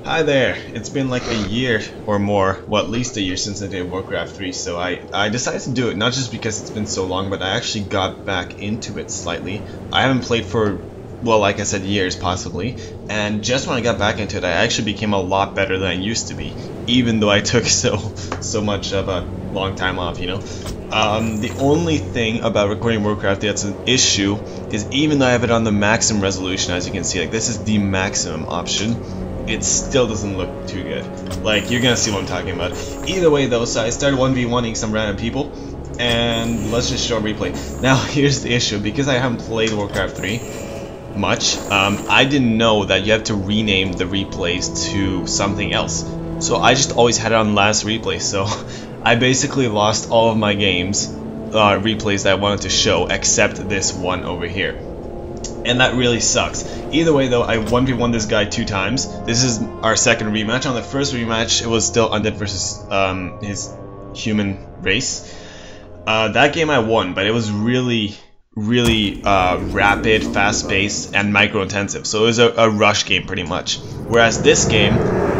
Hi there! It's been like a year or more, well at least a year since I did Warcraft 3, so I decided to do it, not just because it's been so long, but I actually got back into it slightly. I haven't played for, well like I said, years possibly, and just when I got back into it I actually became a lot better than I used to be, even though I took so much of a long time off, you know. The only thing about recording Warcraft that's an issue is even though I have it on the maximum resolution, as you can see, like this is the maximum option, it still doesn't look too good. Like, you're gonna see what I'm talking about. Either way though, so I started 1v1ing some random people, and let's just show a replay. Now, here's the issue. Because I haven't played Warcraft 3 much, I didn't know that you have to rename the replays to something else. So I just always had it on last replay, so I basically lost all of my games, replays that I wanted to show, except this one over here. And that really sucks. Either way though, I 1v1 this guy 2 times. This is our second rematch. On the first rematch, it was still Undead versus his human race. That game I won, but it was really rapid, fast-paced, and micro-intensive. So it was a rush game pretty much. Whereas this game,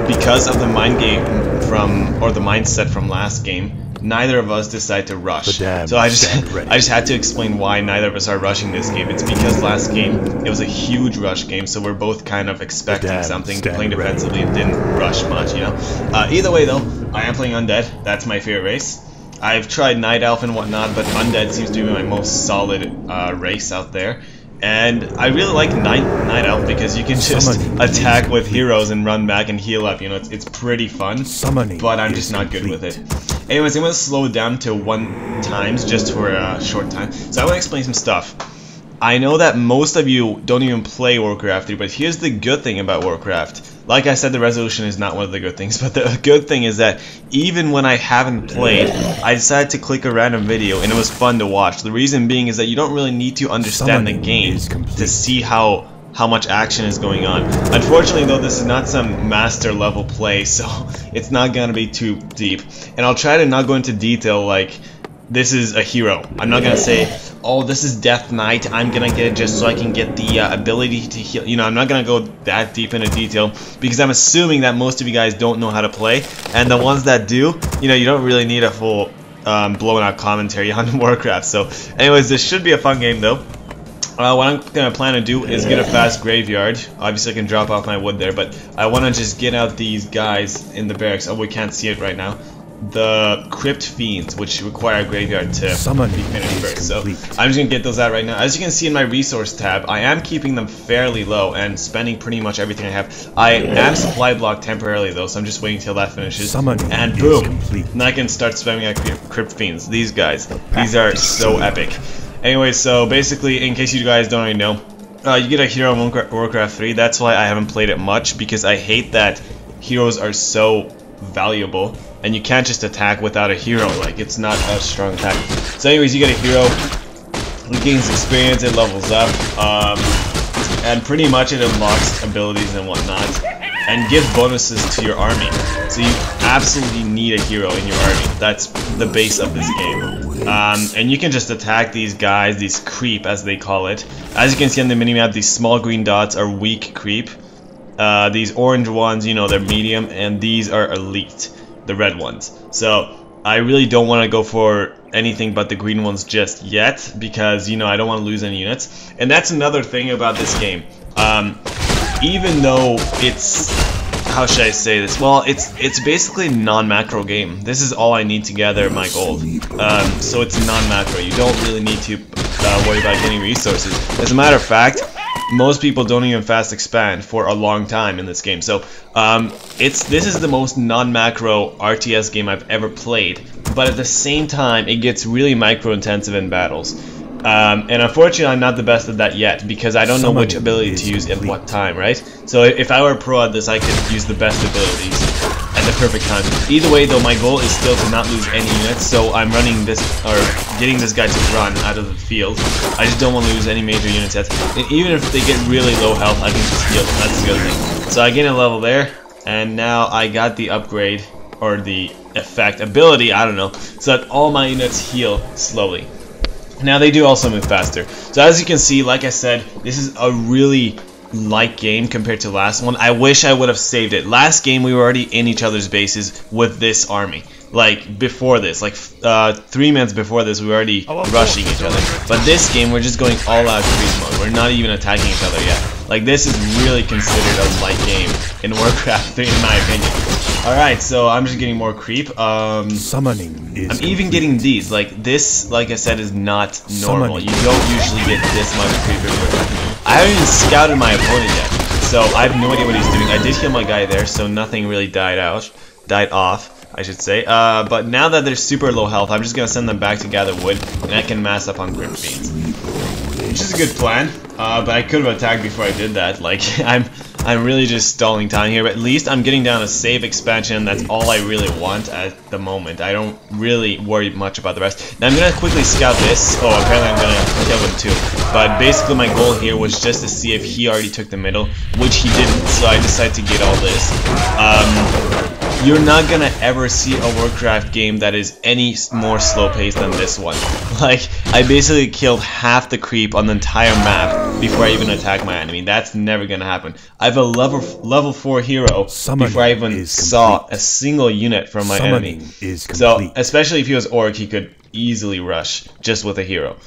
because of the mindset from last game, neither of us decided to rush. So I just had to explain why neither of us are rushing this game. It's because last game it was a huge rush game, so we're both kind of expecting something, playing defensively, and didn't rush much, you know. Either way though, I am playing Undead. That's my favorite race. I've tried Night Elf and whatnot, but Undead seems to be my most solid race out there. And I really like Night Elf because you can just attack with heroes and run back and heal up, you know, it's pretty fun, but I'm just not good with it. Anyways, I'm going to slow it down to 1 times just for a short time. So I want to explain some stuff. I know that most of you don't even play Warcraft 3, but here's the good thing about Warcraft. Like I said, the resolution is not one of the good things, but the good thing is that even when I haven't played, I decided to click a random video and it was fun to watch. The reason being is that you don't really need to understand the game to see how much action is going on. Unfortunately though, this is not some master level play, so it's not gonna be too deep. And I'll try to not go into detail like this is a hero. I'm not gonna say, oh, this is Death Knight, I'm gonna get it just so I can get the ability to heal. You know, I'm not gonna go that deep into detail because I'm assuming that most of you guys don't know how to play, and the ones that do, you know, you don't really need a full blown out commentary on Warcraft. So anyways, this should be a fun game though. What I'm gonna plan to do is get a fast graveyard. Obviously I can drop off my wood there, but I wanna just get out these guys in the barracks. Oh, we can't see it right now. The Crypt Fiends, which require a graveyard to be finished first. So I'm just gonna get those out right now. As you can see in my resource tab, I am keeping them fairly low and spending pretty much everything I have. I am supply blocked temporarily though, so I'm just waiting till that finishes. And boom! Now I can start spamming at Crypt Fiends. These guys. These are so epic. Anyway, so basically, in case you guys don't already know, you get a hero in Warcraft 3. That's why I haven't played it much, because I hate that heroes are so valuable and you can't just attack without a hero. Like, it's not a strong attack. So anyways, you get a hero, it gains experience, it levels up, and pretty much it unlocks abilities and whatnot, and gives bonuses to your army. So you absolutely need a hero in your army. That's the base of this game. And you can just attack these guys, these creep as they call it. As you can see on the minimap, these small green dots are weak creep. These orange ones, you know, they're medium, and these are elite, the red ones. So I really don't want to go for anything but the green ones just yet, because, you know, I don't want to lose any units. And that's another thing about this game. Even though it's, how should I say this? Well, it's basically a non-macro game. This is all I need to gather my gold. So it's non-macro. You don't really need to worry about getting resources. As a matter of fact, most people don't even fast expand for a long time in this game. So this is the most non-macro RTS game I've ever played, but at the same time it gets really micro intensive in battles. And unfortunately I'm not the best at that yet, because I don't know which ability to use at what time, right? So if I were a pro at this, I could use the best abilities at the perfect time. Either way though, my goal is still to not lose any units, so I'm running this, or getting this guy to run out of the field. I just don't want to lose any major units yet. And even if they get really low health, I can just heal. That's the other thing. So I gain a level there, and now I got the upgrade, or the effect, ability, I don't know, so that all my units heal slowly. Now they do also move faster. So as you can see, like I said, this is a really like game compared to last one. I wish I would have saved it. Last game we were already in each other's bases with this army. Like before this, like 3 minutes before this, we were already rushing each other. But this game we're just going all out creep mode. We're not even attacking each other yet. Like this is really considered a light game in Warcraft 3 in my opinion. Alright, so I'm just getting more creep. Summoning is I'm even getting these. Like this, like I said, is not normal. You don't usually get this much creep in Warcraft. I haven't even scouted my opponent yet, so I have no idea what he's doing. I did heal my guy there, so nothing really died off, I should say. But now that they're super low health, I'm just gonna send them back to gather wood, and I can mass up on Crypt Fiends. Which is a good plan, but I could have attacked before I did that. Like, I'm really just stalling time here, but at least I'm getting down a save expansion. That's all I really want at the moment. I don't really worry much about the rest. Now I'm gonna quickly scout this. Oh, apparently I'm gonna kill him too. But basically my goal here was just to see if he already took the middle, which he didn't, so I decided to get all this. You're not gonna ever see a Warcraft game that is any more slow paced than this one. Like, I basically killed half the creep on the entire map before I even attacked my enemy. That's never gonna happen. I have a level 4 hero before I even saw a single unit from my enemy. So, especially if he was Orc, he could easily rush just with a hero.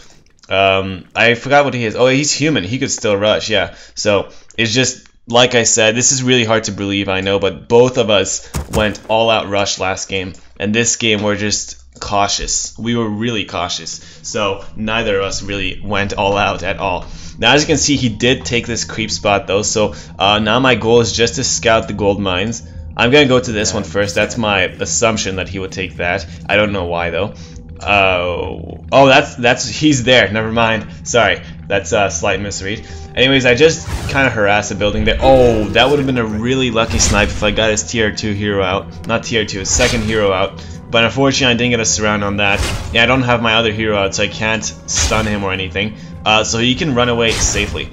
I forgot what he is. Oh, he's human. He could still rush, yeah. So, it's just, like I said, this is really hard to believe, I know, but both of us went all-out rush last game, and this game we're just cautious. We were really cautious, so neither of us really went all out at all. Now, as you can see, he did take this creep spot, though, so now my goal is just to scout the gold mines. I'm gonna go to this one first. That's my assumption that he would take that. I don't know why, though. Oh, that's he's there. Never mind. Sorry, that's a slight misread. Anyways, I just kind of harassed the building there. Oh, that would have been a really lucky snipe if I got his tier 2 hero out. Not tier 2, his second hero out. But unfortunately, I didn't get a surround on that. Yeah, I don't have my other hero out, so I can't stun him or anything. So he can run away safely.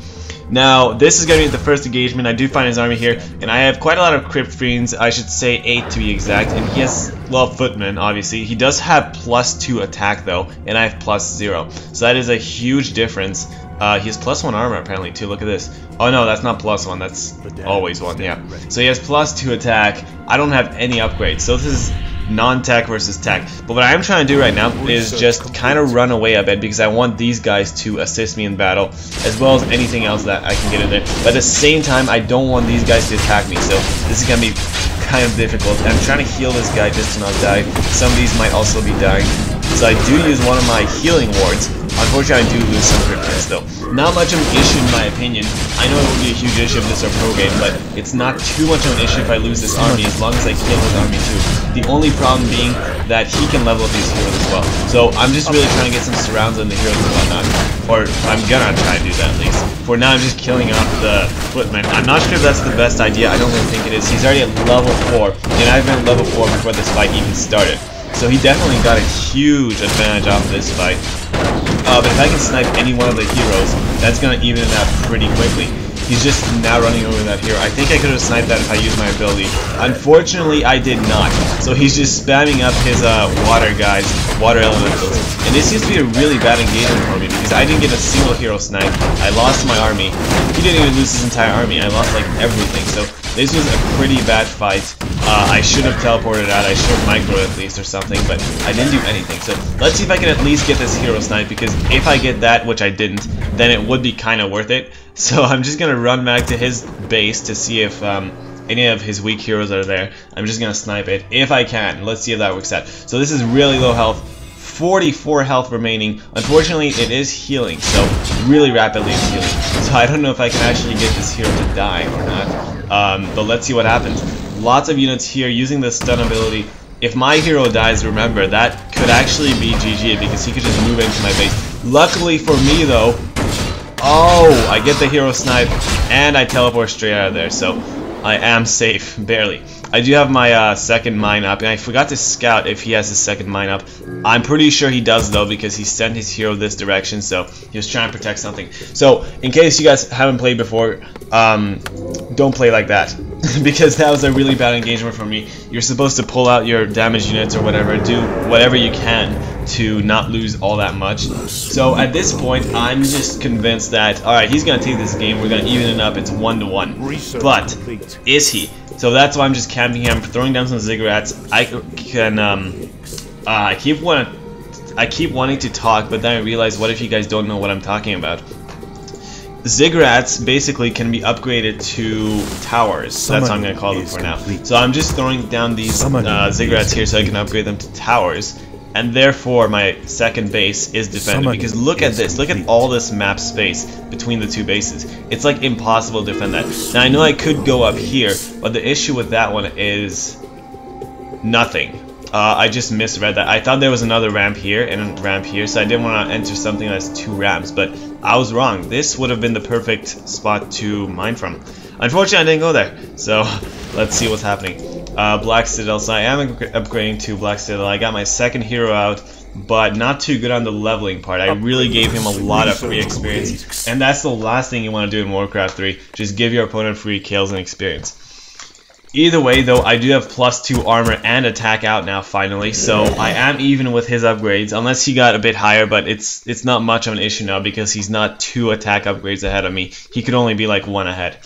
Now, this is going to be the first engagement. I do find his army here, and I have quite a lot of Crypt Fiends. I should say 8 to be exact, and he has, well, footmen, obviously. He does have +2 attack, though, and I have +0. So that is a huge difference. He has +1 armor, apparently, too. Look at this. Oh, no, that's not +1. That's always 1, yeah. So he has +2 attack. I don't have any upgrades, so this is non-tech versus tech. But what I'm trying to do right now is just kind of run away a bit because I want these guys to assist me in battle as well as anything else that I can get in there. But at the same time, I don't want these guys to attack me, so this is going to be kind of difficult. I'm trying to heal this guy just to not die. Some of these might also be dying. So I do use one of my healing wards. Unfortunately, I do lose some cryptids though. Not much of an issue in my opinion. I know it would be a huge issue if this were pro game, but it's not too much of an issue if I lose this army as long as I kill his army too. The only problem being that he can level up these heroes as well. So I'm just really trying to get some surrounds on the heroes and whatnot. Or I'm gonna try to do that at least. For now, I'm just killing off the footmen. I'm not sure if that's the best idea. I don't really think it is. He's already at level 4, and I've been at level 4 before this fight even started. So he definitely got a huge advantage off of this fight. But if I can snipe any one of the heroes, that's going to even it out pretty quickly. He's just now running over that hero. I think I could have sniped that if I used my ability. Unfortunately, I did not. So he's just spamming up his water guys, water elementals. And this seems to be a really bad engagement for me because I didn't get a single hero snipe. I lost my army. He didn't even lose his entire army. I lost like everything. So this was a pretty bad fight. I should have teleported out. I should have microed at least or something, but I didn't do anything. So let's see if I can at least get this hero snipe, because if I get that, which I didn't, then it would be kind of worth it. So I'm just going to run back to his base to see if any of his weak heroes are there. I'm just going to snipe it if I can. Let's see if that works out. So this is really low health. 44 health remaining. Unfortunately, it is healing, so really rapidly it's healing. So I don't know if I can actually get this hero to die or not. But let's see what happens. Lots of units here using the stun ability. If my hero dies, remember, that could actually be GG because he could just move into my base. Luckily for me, though, oh, I get the hero snipe and I teleport straight out of there, so I am safe, barely. I do have my second mine up, and I forgot to scout if he has his second mine up. I'm pretty sure he does, though, because he sent his hero this direction, so he was trying to protect something. So, in case you guys haven't played before, don't play like that, because that was a really bad engagement for me. You're supposed to pull out your damage units or whatever, do whatever you can to not lose all that much. So at this point, I'm just convinced that, alright, he's going to take this game, we're going to even it up, it's 1-1. But, is he? So that's why I'm just camping here, I'm throwing down some ziggurats. I can, I keep wanting to talk, but then I realize, what if you guys don't know what I'm talking about? Ziggurats basically can be upgraded to towers. That's what I'm going to call them for now. So I'm just throwing down these ziggurats here so I can upgrade them to towers. And therefore my second base is defended. Because look at this. Look at all this map space between the two bases. It's like impossible to defend that. Now I know I could go up here, but the issue with that one is nothing. I just misread that. I thought there was another ramp here and a ramp here, so I didn't want to enter something that's 2 ramps, but I was wrong. This would have been the perfect spot to mine from. Unfortunately, I didn't go there, so let's see what's happening. Black Citadel, so I am upgrading to Black Citadel. I got my second hero out, but not too good on the leveling part. I really gave him a lot of free experience, and that's the last thing you want to do in Warcraft 3. Just give your opponent free kills and experience. Either way, though, I do have +2 armor and attack out now, finally, so I am even with his upgrades, unless he got a bit higher, but it's not much of an issue now because he's not 2 attack upgrades ahead of me. He could only be like 1 ahead.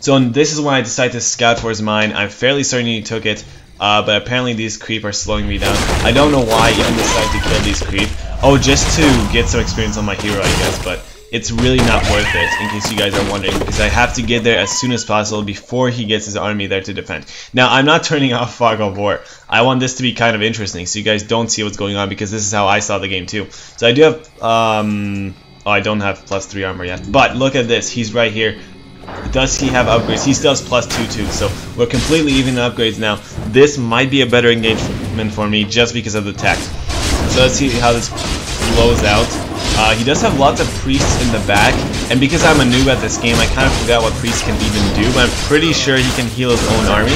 So this is when I decided to scout for his mine. I'm fairly certain he took it, but apparently these creep are slowing me down. I don't know why I even decided to kill these creep. Oh, just to get some experience on my hero, I guess, but it's really not worth it, in case you guys are wondering, because I have to get there as soon as possible before he gets his army there to defend. Now, I'm not turning off Fog of War. I want this to be kind of interesting, so you guys don't see what's going on, because this is how I saw the game too. So I do have, oh, I don't have +3 armor yet, but look at this, he's right here. Does he have upgrades? He still has +2 too, so we're completely even in upgrades now. This might be a better engagement for me, just because of the tech. So let's see how this blows out. He does have lots of priests in the back, and because I'm a noob at this game, I kind of forgot what priests can even do, but I'm pretty sure he can heal his own army,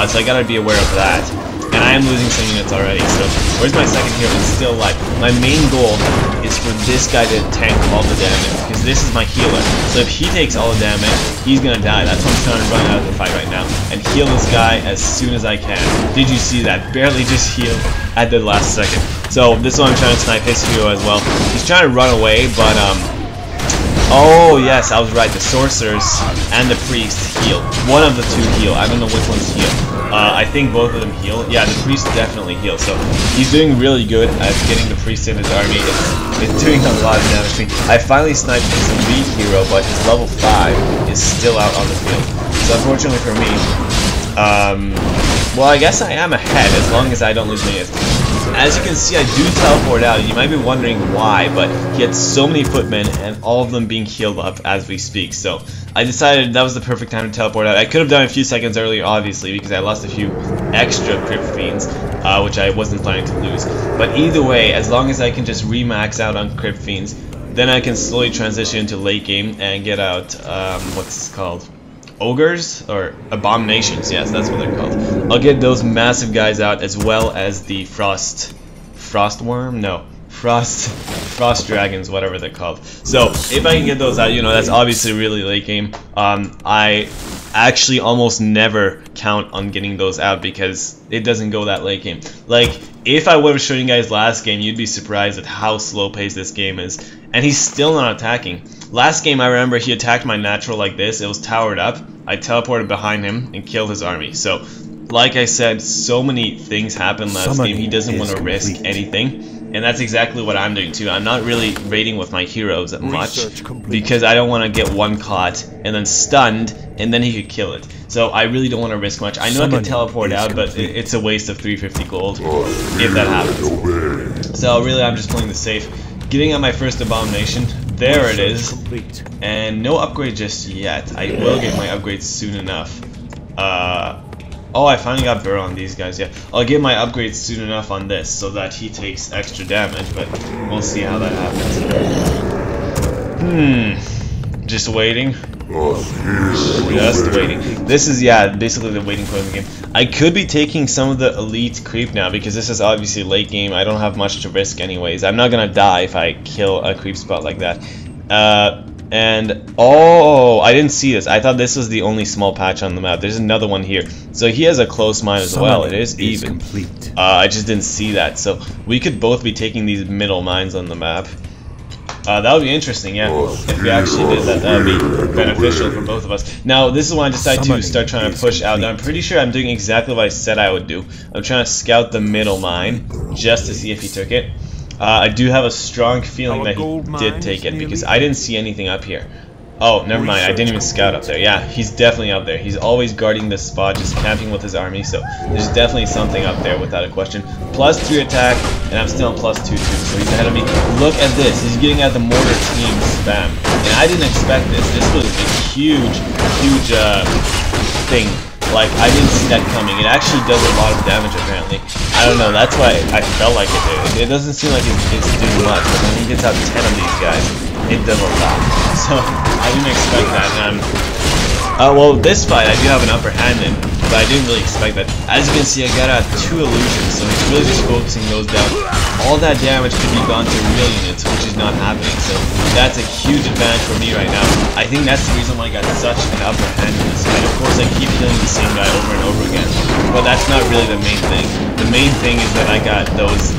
so I gotta be aware of that. And I am losing some units already, so where's my second hero? He's still alive. My main goal is for this guy to tank all the damage, because this is my healer. So if he takes all the damage, he's gonna die. That's why I'm trying to run out of the fight right now, and heal this guy as soon as I can. Did you see that? Barely just healed at the last second. So this is why I'm trying to snipe his hero as well. He's trying to run away, but oh yes, I was right. The sorcerers and the priest heal. One of the 2 heal. I don't know which one's heal. I think both of them heal. Yeah, the priest definitely heals. So he's doing really good at getting the priest in his army. It's doing a lot of damage to me. I finally sniped his elite hero, but his level 5 is still out on the field. So unfortunately for me, well, I guess I am ahead as long as I don't lose units. As you can see, I do teleport out. You might be wondering why, but he had so many footmen and all of them being healed up as we speak. So I decided that was the perfect time to teleport out. I could have done it a few seconds earlier, obviously, because I lost a few extra crypt fiends, which I wasn't planning to lose. But either way, as long as I can just remax out on crypt fiends, then I can slowly transition into late game and get out, what's this called? Ogres or abominations, yes, that's what they're called. I'll get those massive guys out, as well as the frost dragons, whatever they're called. So if I can get those out, you know, that's obviously really late game. I actually almost never count on getting those out because it doesn't go that late game. Like, if I would have shown you guys last game, you'd be surprised at how slow paced this game is. And he's still not attacking. Last game, I remember he attacked my natural like this. It was towered up. I teleported behind him and killed his army. So, like I said, so many things happened last game. He doesn't want to risk anything. And that's exactly what I'm doing too. I'm not really raiding with my heroes that much because I don't want to get one caught and then stunned and then he could kill it. So I really don't want to risk much. I know I can teleport out, but it's a waste of 350 gold if that happens. So really, I'm just playing the safe. Getting out my first abomination. There it is. And no upgrade just yet. I will get my upgrades soon enough. Oh, I finally got Burrow on these guys, yeah. I'll get my upgrades soon enough on this so that he takes extra damage, but we'll see how that happens. Just waiting. Just waiting. This is, yeah, basically the waiting point of the game. I could be taking some of the elite creep now because this is obviously late game. I don't have much to risk anyways. I'm not gonna die if I kill a creep spot like that. And oh, I didn't see this. I thought this was the only small patch on the map. There's another one here. So he has a close mine as well. It is even. I just didn't see that. So we could both be taking these middle mines on the map. That would be interesting, yeah. If we actually did that, that would be beneficial for both of us. Now, this is when I decided to start trying to push out. Now, I'm pretty sure I'm doing exactly what I said I would do. I'm trying to scout the middle mine just to see if he took it. I do have a strong feeling that he did take it because I didn't see anything up here. Oh, never mind. I didn't even scout up there. Yeah, he's definitely up there. He's always guarding this spot, just camping with his army. So there's definitely something up there without a question. +3 attack, and I'm still on +2 too. So he's ahead of me. Look at this. He's getting at the mortar team spam, and I didn't expect this. This was a huge thing. Like, I didn't see that coming. It actually does a lot of damage, apparently. I don't know, that's why I felt like it did. It doesn't seem like it's doing much, but when he gets out 10 of these guys, it does a lot. So, I didn't expect that, and well, this fight, I do have an upper hand in, but I didn't really expect that. As you can see, I got out 2 illusions, so he's really just focusing those down. All that damage could be gone to real units, which is not happening, so that's a huge advantage for me right now. I think that's the reason why I got such an upper hand in this fight. Of course, I keep killing the same guy over and over again, but that's not really the main thing. The main thing is that I got those,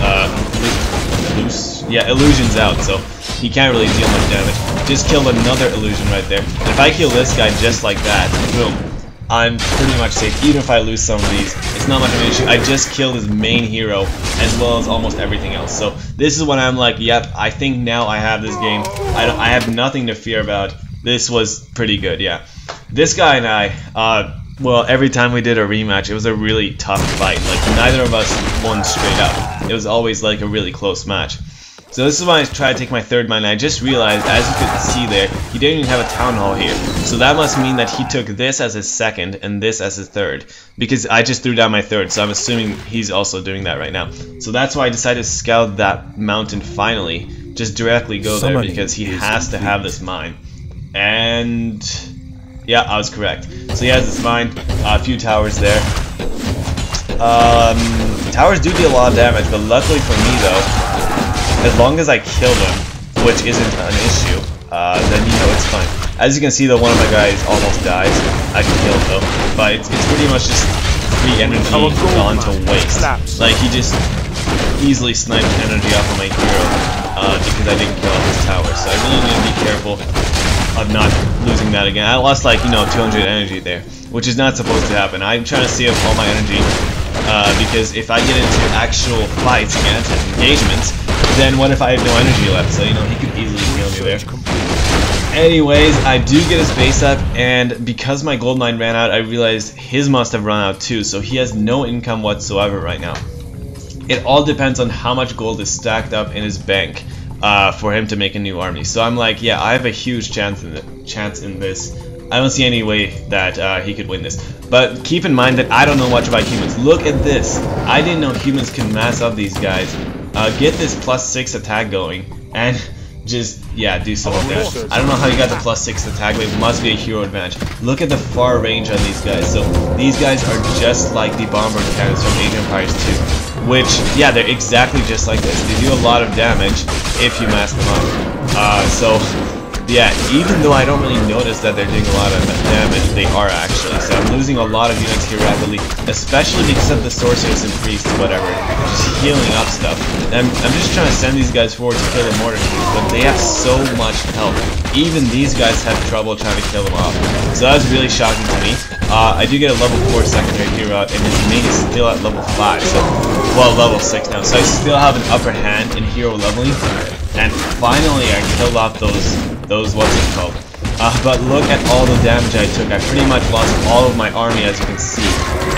illusions out, so he can't really deal much damage. Just killed another illusion right there. And if I kill this guy just like that, boom, I'm pretty much safe. Even if I lose some of these, it's not much of an issue. I just killed his main hero as well as almost everything else. So this is when I'm like, yep, I think now I have this game. I have nothing to fear about. This was pretty good, yeah. This guy and I, well, every time we did a rematch, it was a really tough fight. Like, neither of us won straight up. It was always like a really close match. So this is when I tried to take my third mine, and I just realized, as you could see there, he didn't even have a town hall here. So that must mean that he took this as his second, and this as his third. Because I just threw down my third, so I'm assuming he's also doing that right now. So that's why I decided to scout that mountain finally. Just directly go there, because he has to have this mine. And yeah, I was correct. So he has this mine, a few towers there. Towers do deal a lot of damage, but luckily for me though, as long as I kill them, which isn't an issue, then you know it's fine. As you can see though, one of my guys almost dies. I can kill him though, but it's pretty much just free energy gone to waste. Like, he just easily sniped energy off of my hero because I didn't kill off his tower. So I really need to be careful of not losing that again. I lost like, 200 energy there, which is not supposed to happen. I'm trying to save all my energy because if I get into actual fights against engagements, then what if I have no energy left? So, he could easily kill me there. Anyways, I do get his base up, and because my gold mine ran out, I realized his must have run out too, so he has no income whatsoever right now. It all depends on how much gold is stacked up in his bank for him to make a new army. So I'm like, yeah, I have a huge chance in this. I don't see any way that he could win this. But keep in mind that I don't know much about humans. Look at this. I didn't know humans can mass up these guys. Get this +6 attack going, and just, yeah, do some of that. I don't know how you got the +6 attack, but it must be a hero advantage. Look at the far range on these guys. So these guys are just like the bomber cannons from Age of Empires 2, which, yeah, they're exactly just like this. They do a lot of damage if you mass them up. So yeah, even though I don't really notice that they're doing a lot of damage, they are actually. So I'm losing a lot of units here rapidly, especially because of the sorcerers and priests, whatever, just healing up stuff. And I'm just trying to send these guys forward to kill the mortar teams, but they have so much health. Even these guys have trouble trying to kill them off. So that was really shocking to me. I do get a level 4 secondary hero out, and his mate is still at level 5, so, well, level 6 now. So I still have an upper hand in hero leveling, and finally I killed off those what's it called. But look at all the damage I took. I pretty much lost all of my army, as you can see,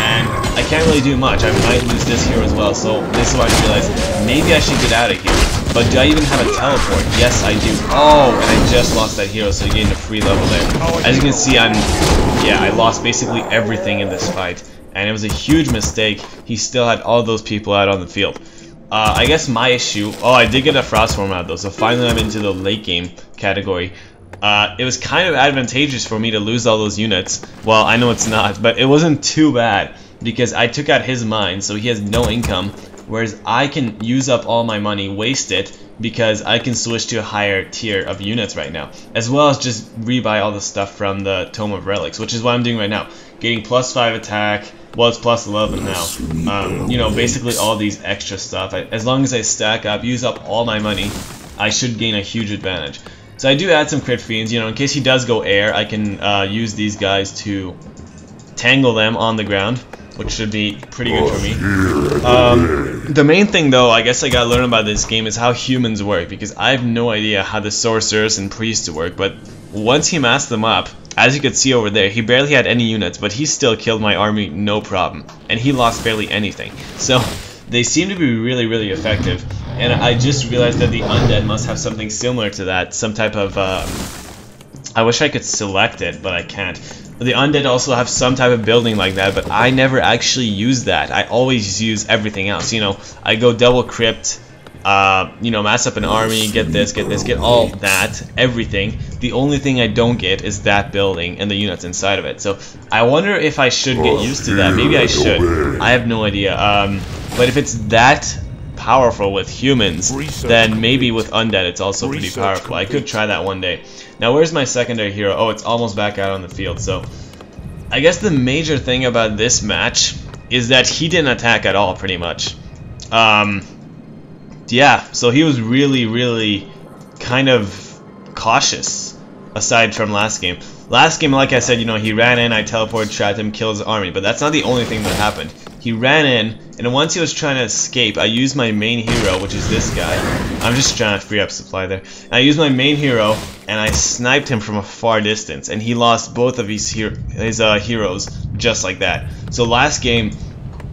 and I can't really do much. I might lose this hero as well, so this is why I realized maybe I should get out of here. But do I even have a teleport? Yes, I do. Oh, and I just lost that hero, so he gained a free level there. As you can see, I lost basically everything in this fight, and it was a huge mistake. He still had all those people out on the field. I guess my issue, I did get a frost form out though, so finally I'm into the late game category. It was kind of advantageous for me to lose all those units. Well, I know it's not, but it wasn't too bad because I took out his mine, so he has no income, whereas I can use up all my money, waste it, because I can switch to a higher tier of units right now, as well as just rebuy all the stuff from the Tome of Relics, which is what I'm doing right now. Getting +5 attack, well, it's +11 now. You know, basically all these extra stuff. As long as I stack up, use up all my money, I should gain a huge advantage. So I do add some crit fiends, you know, in case he does go air, I can use these guys to tangle them on the ground, which should be pretty good for me. The main thing though, I guess I gotta learn about this game is how humans work, because I have no idea how the sorcerers and priests work, but once he masked them up, as you could see over there, he barely had any units, but he still killed my army no problem, and he lost barely anything. So they seem to be really, really effective, and I just realized that the Undead must have something similar to that, some type of, I wish I could select it, but I can't. The Undead also have some type of building like that, but I never actually use that. I always use everything else, you know. I go double crypt, you know, mass up an army, get this, get all that, everything. The only thing I don't get is that building and the units inside of it. So I wonder if I should get used to that. Maybe I should. I have no idea. But if it's that powerful with humans, then maybe with Undead it's also pretty powerful. I could try that one day. Now where's my secondary hero? Oh, it's almost back out on the field. So I guess the major thing about this match is that he didn't attack at all, pretty much. Yeah, so he was really, really kind of cautious, aside from last game. Last game, like I said, you know, he ran in, I teleported, trapped him, killed his army, but that's not the only thing that happened. He ran in, and once he was trying to escape, I used my main hero, which is this guy. I'm just trying to free up supply there. And I used my main hero, and I sniped him from a far distance, and he lost both of his heroes just like that. So last game,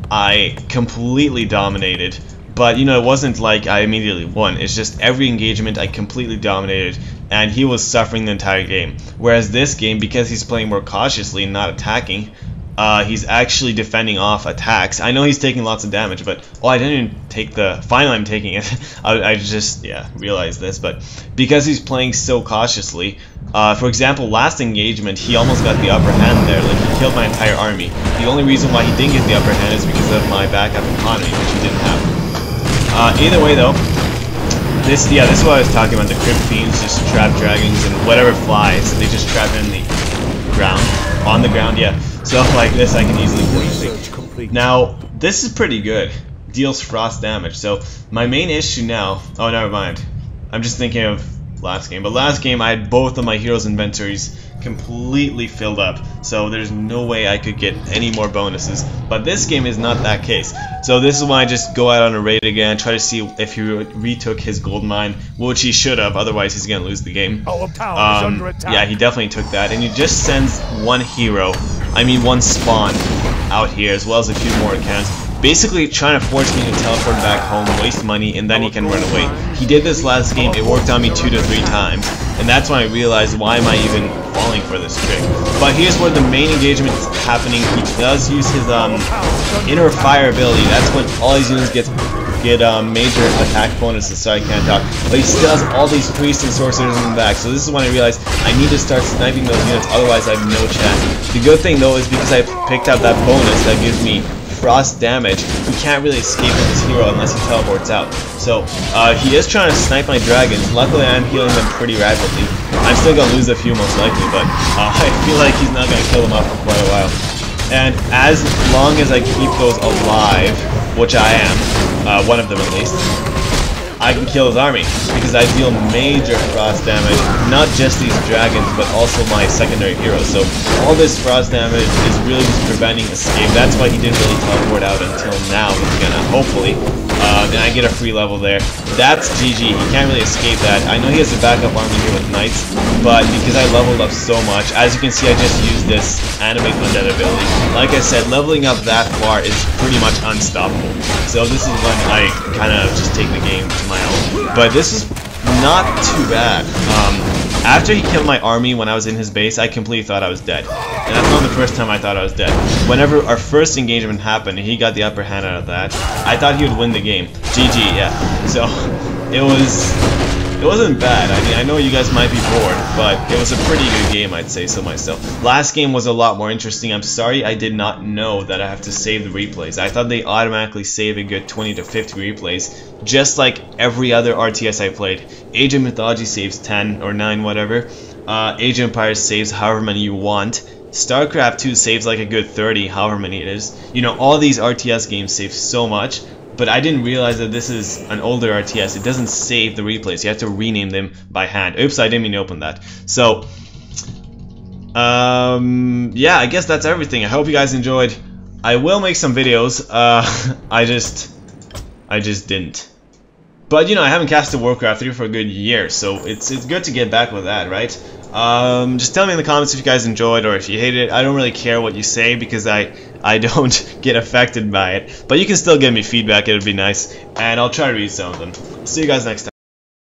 I completely dominated. But, you know, it wasn't like I immediately won. It's just every engagement I completely dominated, and he was suffering the entire game. Whereas this game, because he's playing more cautiously and not attacking, he's actually defending off attacks. I know he's taking lots of damage, but... Oh, I didn't even take the... Finally, I'm taking it. I just, yeah, realized this. But because he's playing so cautiously... for example, last engagement, he almost got the upper hand there. Like, he killed my entire army. The only reason why he didn't get the upper hand is because of my backup economy, which he didn't have. Either way though, this is what I was talking about, the Crypt Fiends just trap dragons and whatever flies, they just trap it in the ground, on the ground, yeah. So like this I can easily kill. Now, this is pretty good, deals frost damage, so my main issue now, oh never mind, I'm just thinking of last game, but last game I had both of my heroes' inventories completely filled up, so there's no way I could get any more bonuses. But this game is not that case, so this is why I just go out on a raid again, try to see if he retook his gold mine, which he should have, otherwise he's gonna lose the game. Yeah, he definitely took that, and he just sends one hero, one spawn out here, as well as a few more accounts, basically trying to force me to teleport back home, waste money, and then he can run away. He did this last game, it worked on me 2 to 3 times, and that's when I realized, why am I even falling for this trick? But here's where the main engagement is happening. He does use his inner fire ability. That's when all his units get major attack bonuses, so I can't talk. But he still has all these priests and sorcerers in the back, so this is when I realized I need to start sniping those units, otherwise I have no chance. The good thing though is because I picked up that bonus that gives me frost damage, he can't really escape with his hero unless he teleports out. So he is trying to snipe my dragons. Luckily I'm healing them pretty rapidly. I'm still gonna lose a few most likely, but I feel like he's not gonna kill them off for quite a while. And as long as I keep those alive, which I am, one of them at least, I can kill his army, because I deal major frost damage, not just these dragons, but also my secondary heroes. So all this frost damage is really just preventing escape. That's why he didn't really teleport out until now. He's gonna, hopefully, and I get a free level there. That's GG, he can't really escape that. I know he has a backup army here with knights, but because I leveled up so much, as you can see I just used this animate undead ability. Like I said, leveling up that far is pretty much unstoppable. So this is when I kind of just take the game to my own. But this is not too bad. After he killed my army when I was in his base, I completely thought I was dead. And that's not the first time I thought I was dead. Whenever our first engagement happened and he got the upper hand out of that, I thought he would win the game. GG, yeah. So it was It wasn't bad. I mean, I know you guys might be bored, but it was a pretty good game, I'd say so myself. Last game was a lot more interesting. I'm sorry I did not know that I have to save the replays. I thought they automatically save a good 20 to 50 replays, just like every other RTS I played. Age of Mythology saves 10 or 9, whatever. Age of Empires saves however many you want. StarCraft 2 saves like a good 30, however many it is. You know, all these RTS games save so much, but I didn't realize that this is an older RTS. It doesn't save the replays. You have to rename them by hand. Oops, I didn't mean to open that. So, yeah, I guess that's everything. I hope you guys enjoyed. I will make some videos. I just didn't. But, you know, I haven't casted Warcraft 3 for a good year, so it's good to get back with that, right? Just tell me in the comments if you guys enjoyed or if you hated it. I don't really care what you say because I don't get affected by it. But you can still give me feedback, it would be nice. And I'll try to read some of them. See you guys next time.